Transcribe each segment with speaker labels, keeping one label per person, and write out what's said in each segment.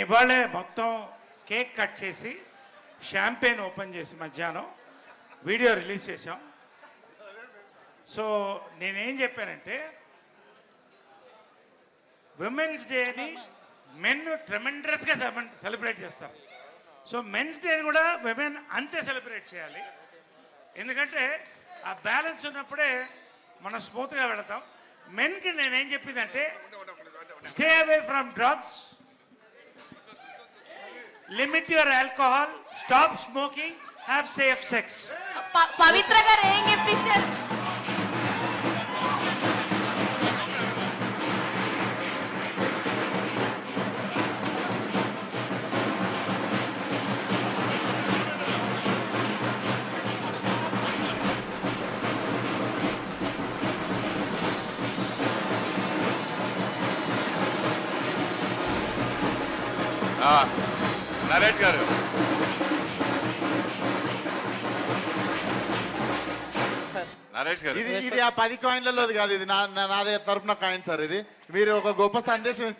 Speaker 1: ఇవాళే మొత్తం cake cut చేసి షాంపెయిన్ ఓపెన్ చేసి మధ్యాహ్నం వీడియో రిలీజ్ చేశాం. సో నేనేం చెప్పానంటే విమెన్స్ డేని మెన్ ట్రెమెండస్గా సెలబ్రేట్ చేస్తారు. సో మెన్స్ డేని కూడా విమెన్ అంతే సెలబ్రేట్ చేయాలి. ఎందుకంటే ఆ బ్యాలెన్స్ ఉన్నప్పుడే మనం స్మూత్గా వెళతాం. మెన్కి నేనేం చెప్పిందంటే stay away from drugs, limit your alcohol, stop smoking, have safe sex.
Speaker 2: Pavitra garu ఏం గిఫ్ట్ ఇచ్చారు?
Speaker 3: నరేష్ గారు
Speaker 4: ఇది ఆ 10 కాయిన్లలోది కాదు, ఇది నాదే తరపున కాయిన్ సార్. ఇది మీరు ఒక గొప్ప సందేశం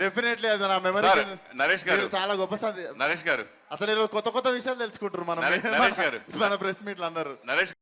Speaker 4: డెఫినెట్లీ అది నా మెమరీ.
Speaker 3: నరేష్ గారు
Speaker 4: చాలా గొప్ప సందేశం.
Speaker 3: నరేష్ గారు
Speaker 4: అసలు కొత్త కొత్త విషయాలు తెలుసుకుంటారు మనం
Speaker 3: నరేష్ గారు
Speaker 4: మన ప్రెస్ మీట్లు అందరూ.
Speaker 3: నరేష్